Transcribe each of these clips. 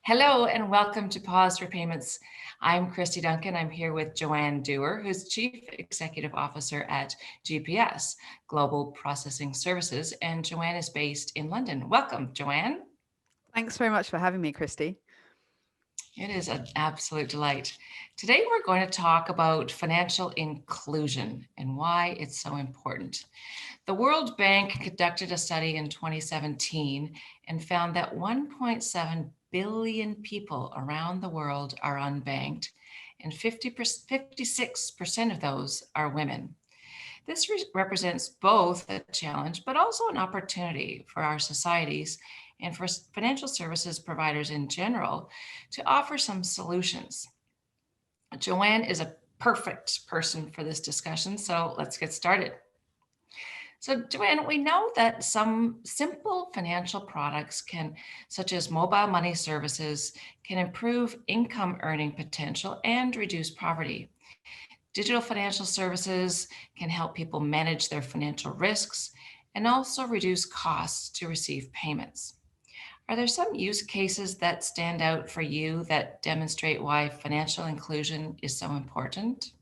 Hello and welcome to Pause for Payments. I'm Kristy Duncan. I'm here with Joanne Dewar, who's Chief Executive Officer at GPS, Global Processing Services, and Joanne is based in London. Welcome, Joanne. Thanks very much for having me, Kristy. It is an absolute delight. Today we're going to talk about financial inclusion and why it's so important. The World Bank conducted a study in 2017 and found that 1.7 billion people around the world are unbanked, and 56% of those are women. This represents both a challenge, but also an opportunity for our societies and for financial services providers in general to offer some solutions. Joanne is a perfect person for this discussion, so let's get started. So, Joanne, we know that some simple financial products such as mobile money services, can improve income earning potential and reduce poverty. Digital financial services can help people manage their financial risks and also reduce costs to receive payments. Are there some use cases that stand out for you that demonstrate why financial inclusion is so important?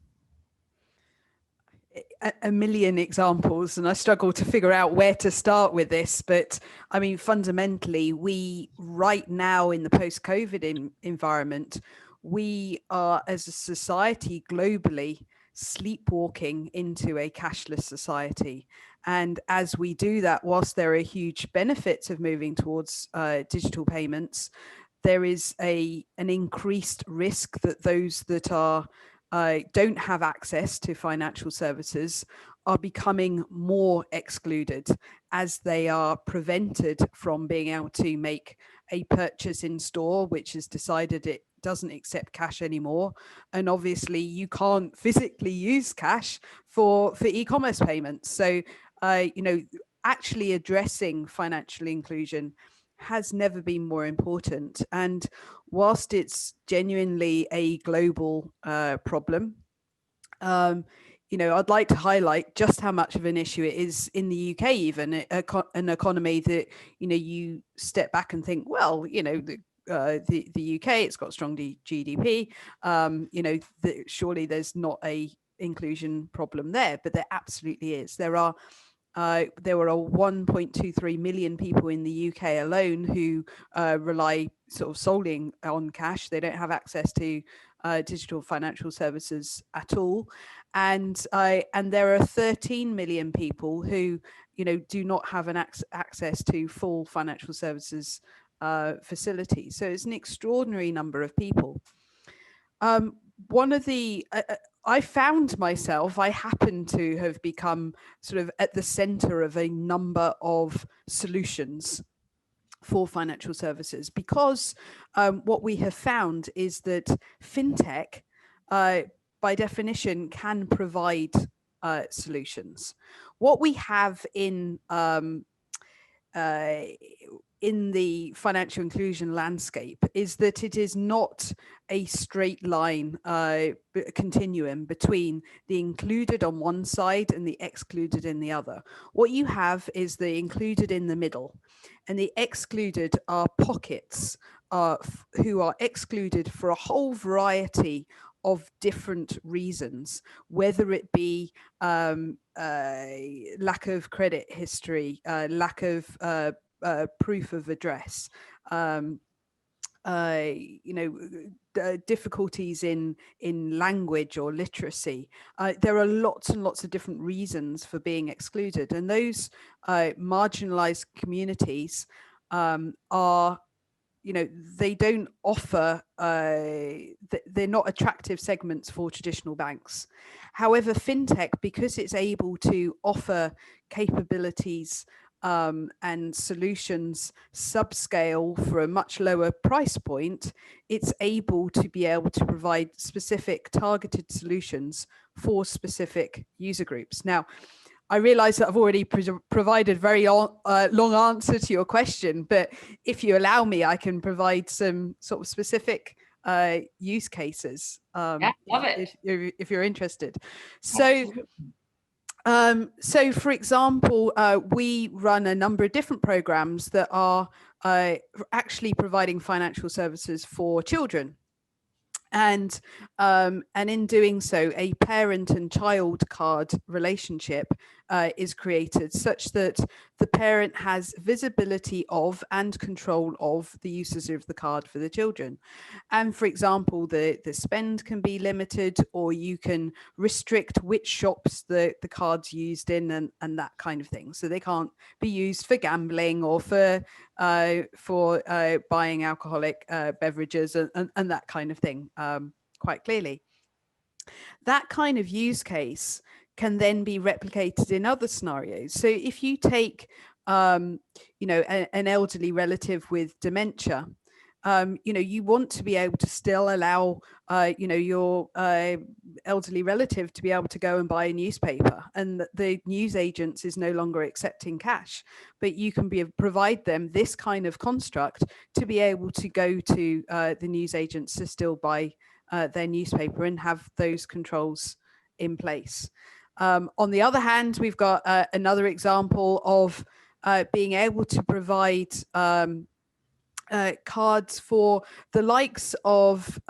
A million examples, and I struggle to figure out where to start with this. But I mean, fundamentally, we right now in the post-COVID environment, we are as a society globally sleepwalking into a cashless society. And as we do that, whilst there are huge benefits of moving towards digital payments, there is an increased risk that those that are don't have access to financial services are becoming more excluded as they are prevented from being able to make a purchase in store, which has decided it doesn't accept cash anymore. And obviously you can't physically use cash for e-commerce payments. So, actually addressing financial inclusion has never been more important. And whilst it's genuinely a global problem, I'd like to highlight just how much of an issue it is in the UK, even an economy that, you step back and think, well, the UK, it's got strong GDP, surely there's not a inclusion problem there, but there absolutely is. There were 1.23 million people in the UK alone who rely sort of solely on cash. They don't have access to digital financial services at all, and there are 13 million people who do not have an access to full financial services facilities. So it's an extraordinary number of people. One of the I found myself, I happen to have become sort of at the center of a number of solutions for financial services, because what we have found is that fintech, by definition, can provide solutions. What we have in the financial inclusion landscape is that it is not a straight line continuum between the included on one side and the excluded in the other. What you have is the included in the middle, and the excluded are pockets who are excluded for a whole variety of different reasons, whether it be lack of credit history, lack of proof of address, difficulties in language or literacy. There are lots and lots of different reasons for being excluded, and those marginalized communities are, they don't offer, they're not attractive segments for traditional banks. However, fintech, because it's able to offer capabilities and solutions subscale for a much lower price point, it's able to be able to provide specific targeted solutions for specific user groups. Now, I realize that I've already provided a very long answer to your question, but if you allow me, I can provide some sort of specific use cases Yeah, love it. if you're interested. So for example, we run a number of different programs that are actually providing financial services for children. And in doing so, a parent and child card relationship is created such that the parent has visibility of and control of the uses of the card for the children. And for example, the spend can be limited, or you can restrict which shops the card's used in, and that kind of thing. So they can't be used for gambling or for buying alcoholic beverages and that kind of thing, quite clearly. That kind of use case can then be replicated in other scenarios. So if you take, an elderly relative with dementia, you want to be able to still allow, your elderly relative to be able to go and buy a newspaper, and the news agents is no longer accepting cash, but you can provide them this kind of construct to be able to go to the news agents to still buy their newspaper and have those controls in place. On the other hand, we've got another example of being able to provide cards for the likes of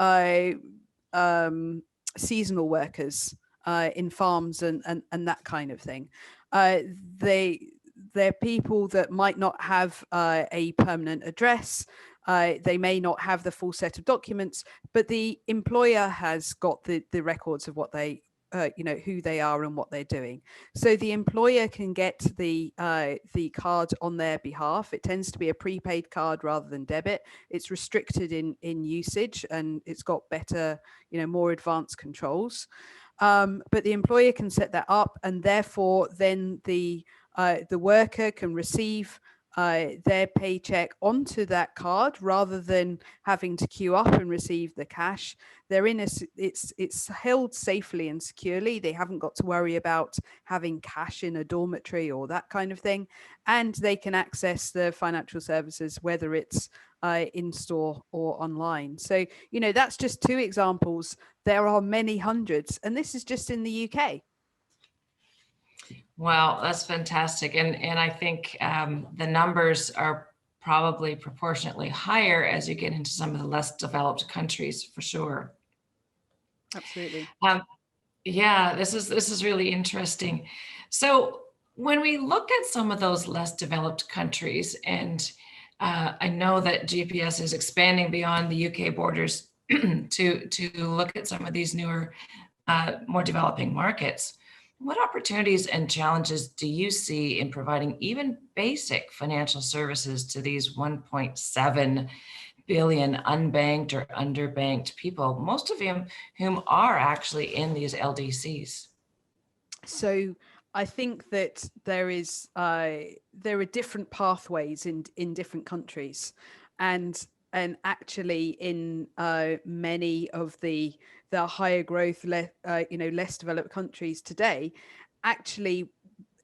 seasonal workers in farms and that kind of thing. They're people that might not have a permanent address. They may not have the full set of documents, but the employer has got the records of what they, who they are and what they're doing. So the employer can get the card on their behalf. It tends to be a prepaid card rather than debit. It's restricted in usage, and it's got better, more advanced controls. But the employer can set that up, and therefore then the worker can receive their paycheck onto that card rather than having to queue up and receive the cash. They're it's held safely and securely. They haven't got to worry about having cash in a dormitory or that kind of thing, and they can access the financial services whether it's in store or online. So that's just two examples. There are many hundreds, and this is just in the UK. Wow, that's fantastic. And I think the numbers are probably proportionately higher as you get into some of the less developed countries, for sure. Absolutely. Yeah, this is really interesting. So when we look at some of those less developed countries, and I know that GPS is expanding beyond the UK borders to look at some of these newer, more developing markets. What opportunities and challenges do you see in providing even basic financial services to these 1.7 billion unbanked or underbanked people, most of whom are actually in these LDCs? So I think that there are different pathways in different countries, and actually in many of the higher growth, less developed countries today, actually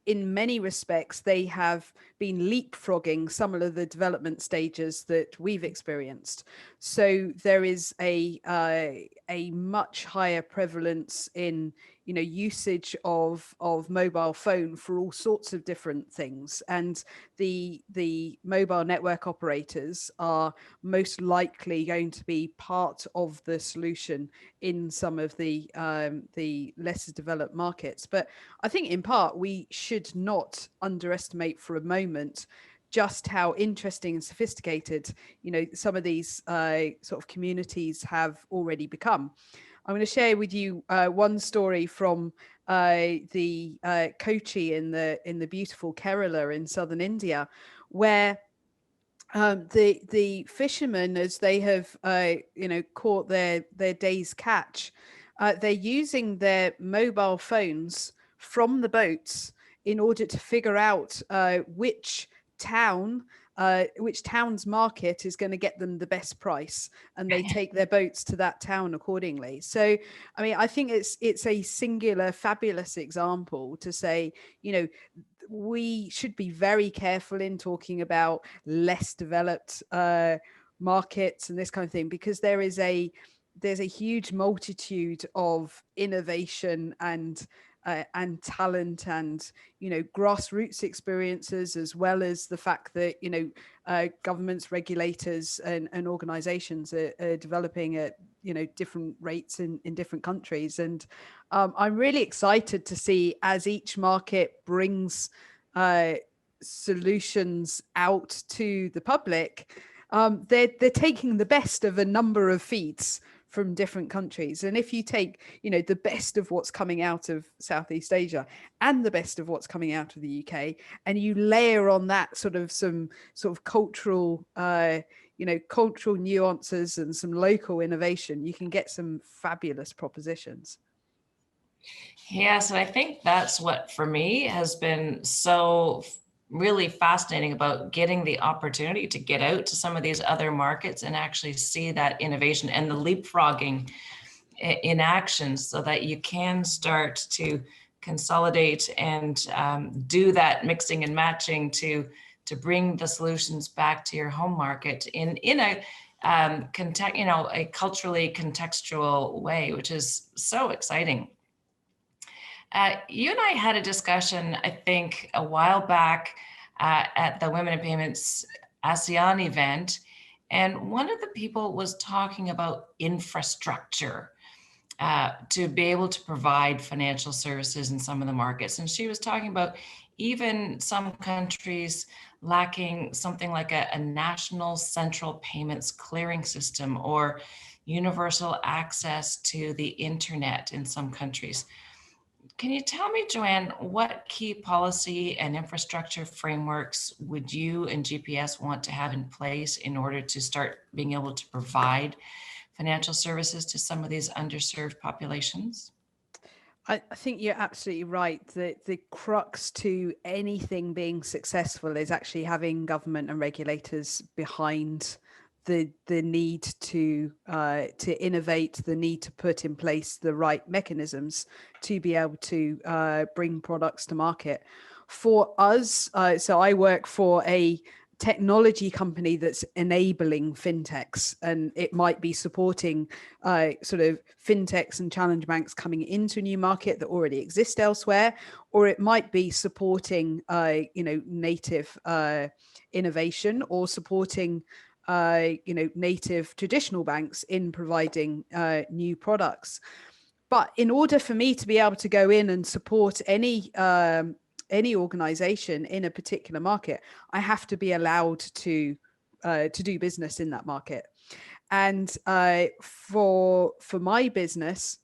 in many respects, they have been leapfrogging some of the development stages that we've experienced. So there is a much higher prevalence in usage of mobile phone for all sorts of different things, and the mobile network operators are most likely going to be part of the solution in some of the lesser developed markets. But I think in part we should not underestimate for a moment just how interesting and sophisticated some of these sort of communities have already become. I'm going to share with you one story from the Kochi in the beautiful Kerala in southern India, where the fishermen, as they have caught their day's catch, they're using their mobile phones from the boats in order to figure out which town's market is going to get them the best price, and they take their boats to that town accordingly. So I mean, I think it's a singular fabulous example to say, we should be very careful in talking about less developed markets and this kind of thing, because there's a huge multitude of innovation and and talent and grassroots experiences, as well as the fact that governments, regulators, and organizations are developing at different rates in different countries. And I'm really excited to see, as each market brings solutions out to the public, they're taking the best of a number of feeds from different countries. And if you take the best of what's coming out of Southeast Asia and the best of what's coming out of the UK, and you layer on that some sort of cultural cultural nuances and some local innovation, you can get some fabulous propositions. Yes, and I think that's what for me has been so really fascinating about getting the opportunity to get out to some of these other markets and actually see that innovation and the leapfrogging in action, so that you can start to consolidate and do that mixing and matching to bring the solutions back to your home market in a a culturally contextual way, which is so exciting. You and I had a discussion, I think, a while back at the Women in Payments ASEAN event, and one of the people was talking about infrastructure to be able to provide financial services in some of the markets. And she was talking about even some countries lacking something like a national central payments clearing system or universal access to the internet in some countries. Can you tell me, Joanne, what key policy and infrastructure frameworks would you and GPS want to have in place in order to start being able to provide financial services to some of these underserved populations? I think you're absolutely right. The crux to anything being successful is actually having government and regulators behind the need to innovate, the need to put in place the right mechanisms to be able to bring products to market. For us, so I work for a technology company that's enabling fintechs, and it might be supporting sort of fintechs and challenge banks coming into a new market that already exist elsewhere, or it might be supporting native innovation, or supporting native traditional banks in providing new products. But in order for me to be able to go in and support any organization in a particular market, I have to be allowed to do business in that market. And for my business,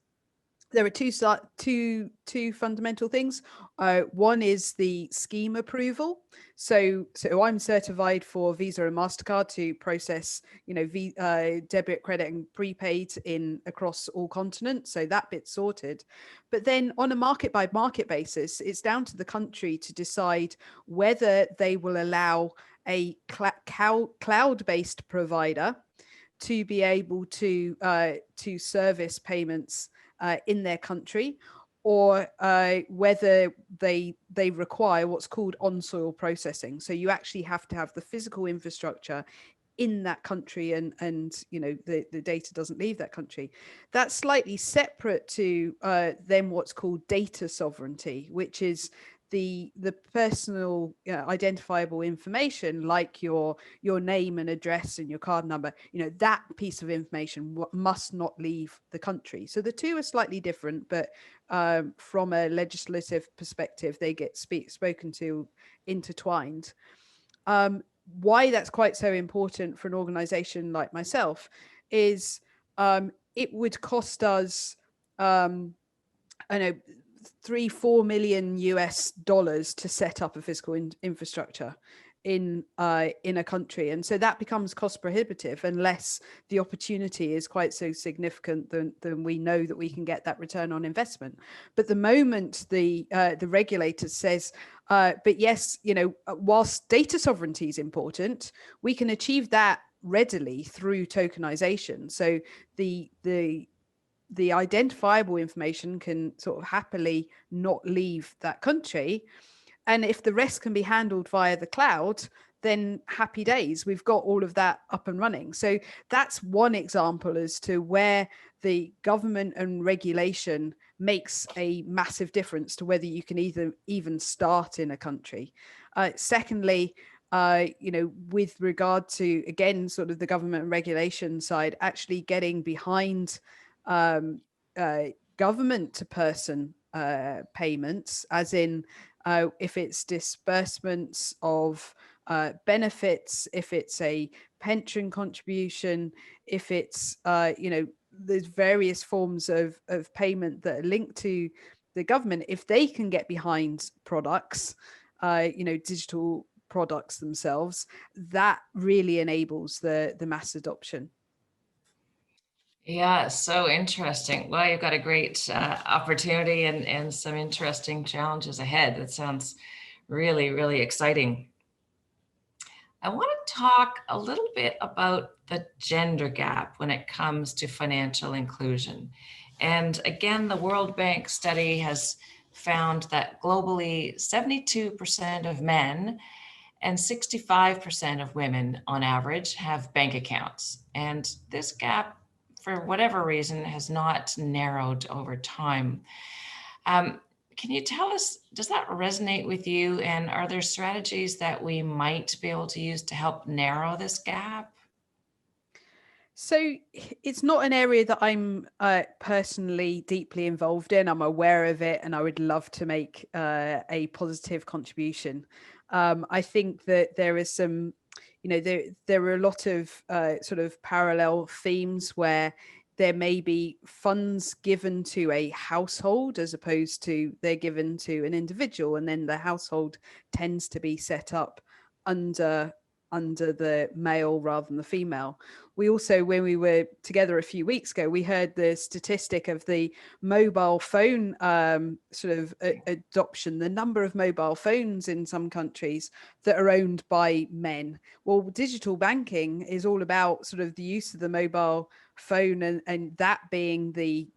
there are two fundamental things. One is the scheme approval. So I'm certified for Visa and MasterCard to process, debit, credit, and prepaid across all continents. So that bit's sorted. But then on a market by market basis, it's down to the country to decide whether they will allow a cloud-based provider to be able to service payments in their country, or whether they require what's called on-soil processing. So you actually have to have the physical infrastructure in that country, and the data doesn't leave that country. That's slightly separate to then what's called data sovereignty, which is the personal identifiable information, like your name and address and your card number. That piece of information must not leave the country. So the two are slightly different, but from a legislative perspective, they get spoken to intertwined. Why that's quite so important for an organization like myself is it would cost us I know $3-4 million to set up a physical infrastructure in a country, and so that becomes cost prohibitive unless the opportunity is quite so significant than we know that we can get that return on investment. But the moment the regulator says, but yes, whilst data sovereignty is important, we can achieve that readily through tokenization. So the identifiable information can sort of happily not leave that country. And if the rest can be handled via the cloud, then happy days, we've got all of that up and running. So that's one example as to where the government and regulation makes a massive difference to whether you can even start in a country. Secondly, with regard to, again, sort of the government and regulation side, actually getting behind um, uh, government to person payments, as in if it's disbursements of benefits, if it's a pension contribution, if it's there's various forms of payment that are linked to the government. If they can get behind products, digital products themselves, that really enables the mass adoption. Yeah, so interesting. Well, you've got a great opportunity and some interesting challenges ahead. That sounds really, really exciting. I want to talk a little bit about the gender gap when it comes to financial inclusion. And again, the World Bank study has found that globally, 72% of men and 65% of women on average have bank accounts. And this gap, for whatever reason, has not narrowed over time. Um, can you tell us, does that resonate with you? And are there strategies that we might be able to use to help narrow this gap? So it's not an area that I'm personally deeply involved in. I'm aware of it, and I would love to make a positive contribution. I think that there is some, there are a lot of sort of parallel themes where there may be funds given to a household as opposed to they're given to an individual, and then the household tends to be set up under the male rather than the female. We also, when we were together a few weeks ago, we heard the statistic of the mobile phone sort of adoption, the number of mobile phones in some countries that are owned by men. Well, digital banking is all about sort of the use of the mobile phone, and that being the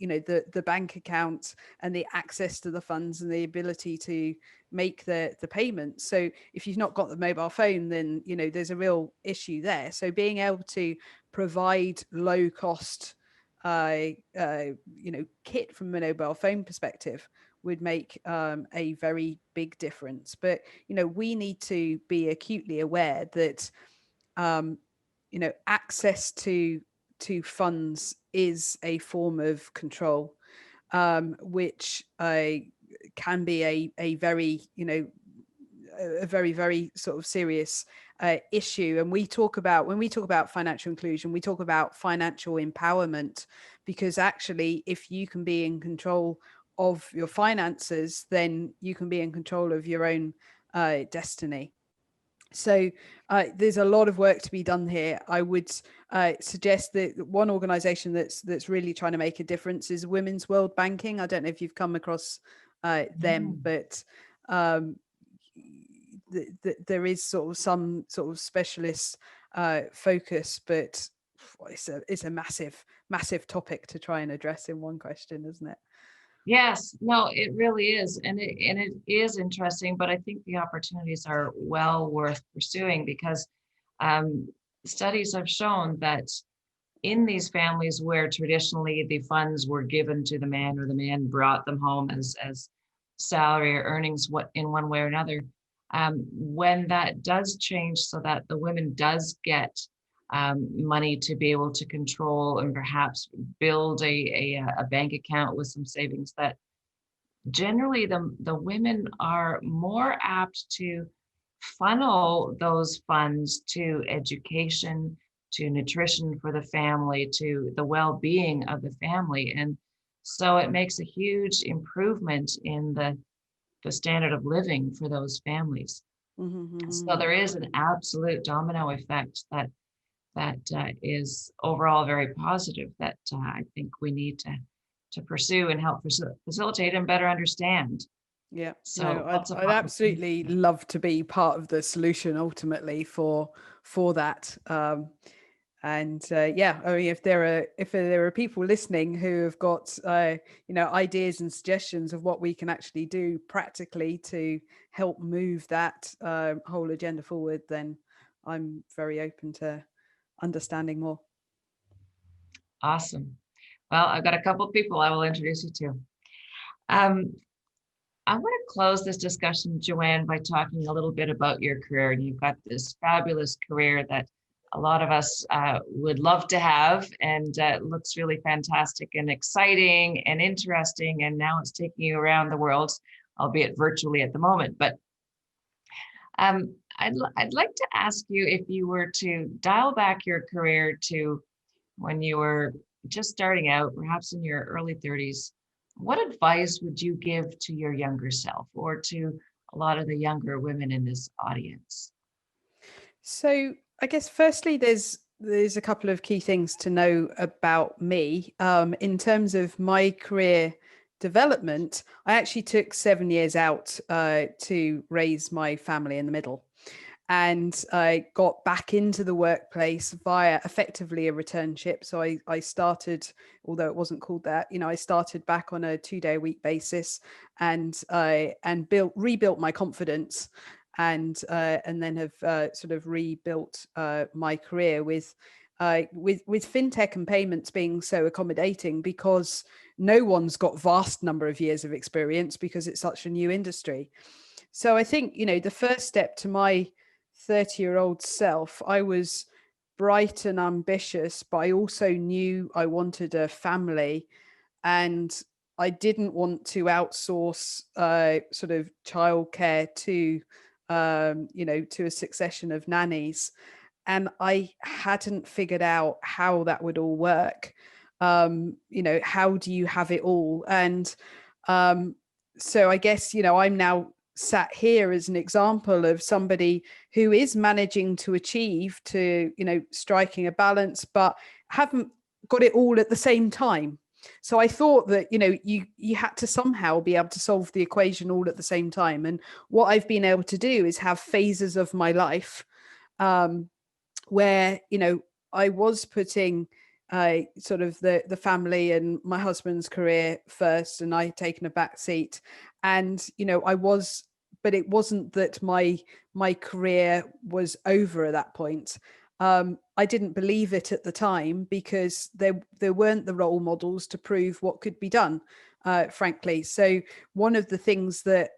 bank account and the access to the funds and the ability to make the payments. So if you've not got the mobile phone, then there's a real issue there. So being able to provide low cost kit from a mobile phone perspective would make a very big difference. But we need to be acutely aware that access to funds is a form of control, which can be a very a very, very sort of serious issue. And when we talk about financial inclusion, we talk about financial empowerment, because actually if you can be in control of your finances, then you can be in control of your own destiny. So there's a lot of work to be done here. I would suggest that one organization that's really trying to make a difference is Women's World Banking. I don't know if you've come across them, but um, there is sort of some sort of specialist focus, but it's a massive topic to try and address in one question, isn't it? Yes, no, it really is. And it is interesting, but I think the opportunities are well worth pursuing because um, studies have shown that in these families where traditionally the funds were given to the man or the man brought them home as salary or earnings what in one way or another, when that does change so that the woman does get money to be able to control and perhaps build a bank account with some savings, that generally the women are more apt to funnel those funds to education, to nutrition for the family, to the well-being of the family. And so it makes a huge improvement in the standard of living for those families. So there is an absolute domino effect that is overall very positive that I think we need to pursue and help facilitate and better understand. Yeah, So no, lots of I'd absolutely love to be part of the solution ultimately for that. And yeah, I mean, if there are people listening who have got ideas and suggestions of what we can actually do practically to help move that whole agenda forward, then I'm very open to understanding more. Awesome. Well, I've got a couple of people I will introduce you to. Um, I want to close this discussion, Joanne, by talking a little bit about your career. And you've got this fabulous career that a lot of us would love to have, and looks really fantastic and exciting and interesting. And now it's taking you around the world, albeit virtually at the moment. But I'd like to ask you, if you were to dial back your career to when you were just starting out, perhaps in your early 30s, what advice would you give to your younger self or to a lot of the younger women in this audience? So I guess firstly, there's a couple of key things to know about me. In terms of my career development, I actually took 7 years out to raise my family in the middle. And I got back into the workplace via effectively a returnship. So I started, although it wasn't called that, I started back on a 2-day a week basis, and rebuilt my confidence, and then have sort of rebuilt my career with fintech and payments being so accommodating, because no one's got vast number of years of experience because it's such a new industry. So I think, the first step to my 30-year-old self, I was bright and ambitious, but I also knew I wanted a family, and I didn't want to outsource sort of childcare to, to a succession of nannies. And I hadn't figured out how that would all work. How do you have it all? And so I guess, I'm now sat here as an example of somebody who is managing to achieve to, striking a balance, but haven't got it all at the same time. So I thought that, you had to somehow be able to solve the equation all at the same time. And what I've been able to do is have phases of my life where, I was putting sort of the family and my husband's career first, and I had taken a back seat. And, but it wasn't that my career was over at that point. I didn't believe it at the time because there weren't the role models to prove what could be done, frankly. So one of the things that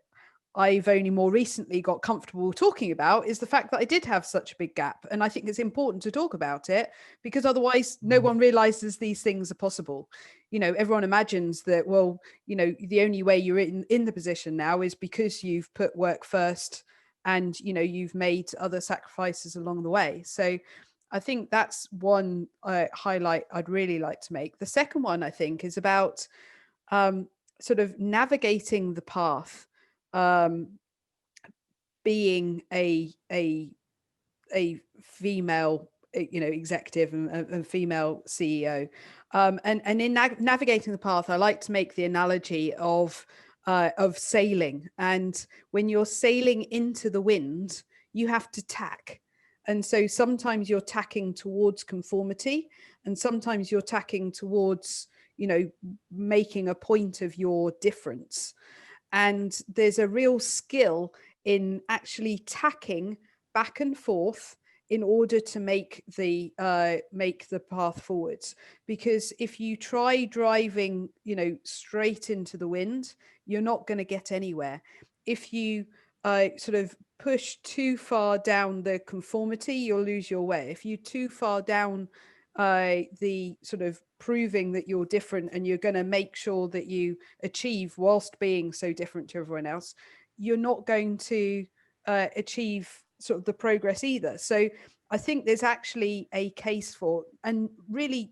I've only more recently got comfortable talking about is the fact that I did have such a big gap. And I think it's important to talk about it, because otherwise no one realizes these things are possible. Everyone imagines that, well, the only way you're in the position now is because you've put work first, and, you've made other sacrifices along the way. So I think that's one highlight I'd really like to make. The second one, I think, is about sort of navigating the path, being a female, executive, and female CEO, and in navigating the path, I like to make the analogy of sailing. And when you're sailing into the wind, you have to tack. And so sometimes you're tacking towards conformity, and sometimes you're tacking towards, making a point of your difference. And there's a real skill in actually tacking back and forth in order to make the path forwards. Because if you try driving, straight into the wind, you're not going to get anywhere. If you sort of push too far down the conformity, you'll lose your way. If you too far down the sort of proving that you're different and you're going to make sure that you achieve whilst being so different to everyone else, you're not going to achieve sort of the progress either. So I think there's actually a case for, and really,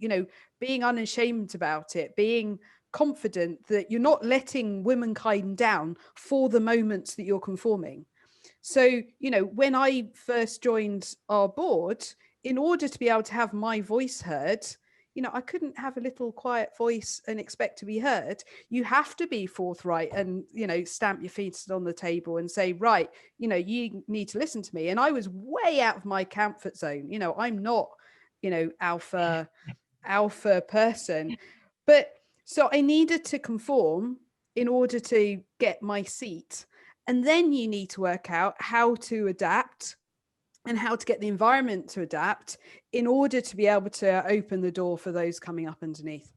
being unashamed about it, being confident that you're not letting womankind down for the moments that you're conforming. So, when I first joined our board, in order to be able to have my voice heard, I couldn't have a little quiet voice and expect to be heard. You have to be forthright and, stamp your feet on the table and say, right, you need to listen to me. And I was way out of my comfort zone. I'm not, alpha person. But so I needed to conform in order to get my seat. And then you need to work out how to adapt and how to get the environment to adapt in order to be able to open the door for those coming up underneath.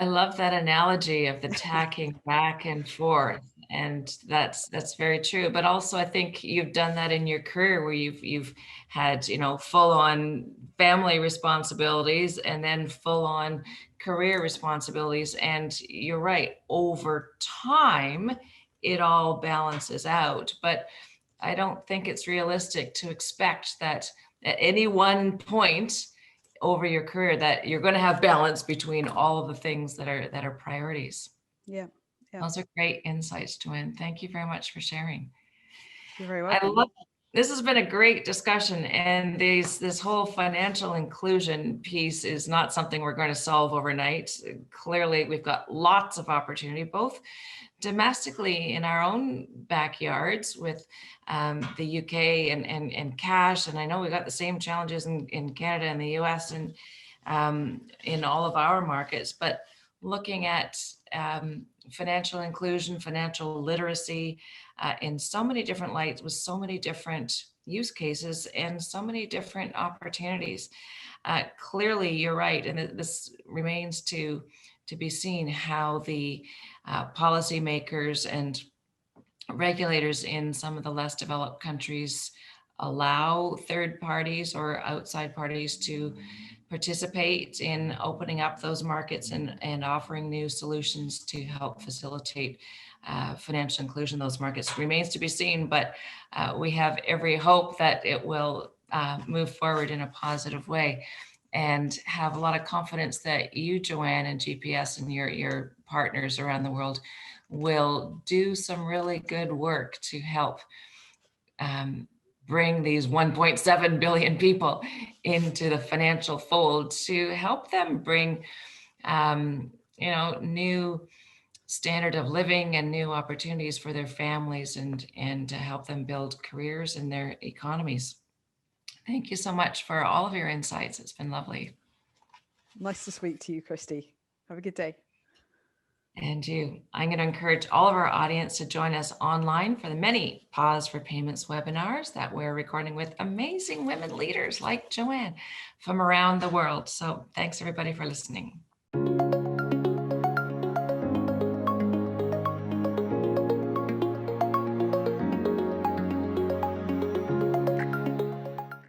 I love that analogy of the tacking back and forth. And that's very true. But also I think you've done that in your career where you've had, full on family responsibilities and then full on career responsibilities. And you're right, over time, it all balances out. But I don't think it's realistic to expect that at any one point over your career that you're going to have balance between all of the things that are priorities. Yeah. Yeah. Those are great insights, Joanne. Thank you very much for sharing. You're very I welcome. love this has been a great discussion, and this whole financial inclusion piece is not something we're going to solve overnight. Clearly, we've got lots of opportunity, both domestically in our own backyards with the UK and cash. And I know we got the same challenges in Canada and the US and in all of our markets, but looking at financial inclusion, financial literacy in so many different lights with so many different use cases and so many different opportunities. Clearly, you're right. And this remains to be seen how the policymakers and regulators in some of the less developed countries allow third parties or outside parties to participate in opening up those markets and offering new solutions to help facilitate financial inclusion in those markets. Remains to be seen, but we have every hope that it will move forward in a positive way, and have a lot of confidence that you, Joanne, and GPS and your partners around the world will do some really good work to help bring these 1.7 billion people into the financial fold, to help them bring new standard of living and new opportunities for their families, and to help them build careers in their economies. Thank you so much for all of your insights. It's been lovely. Nice to speak to you, Kristy. Have a good day. And you. I'm going to encourage all of our audience to join us online for the many Pause for Payments webinars that we're recording with amazing women leaders like Joanne from around the world. So thanks everybody for listening.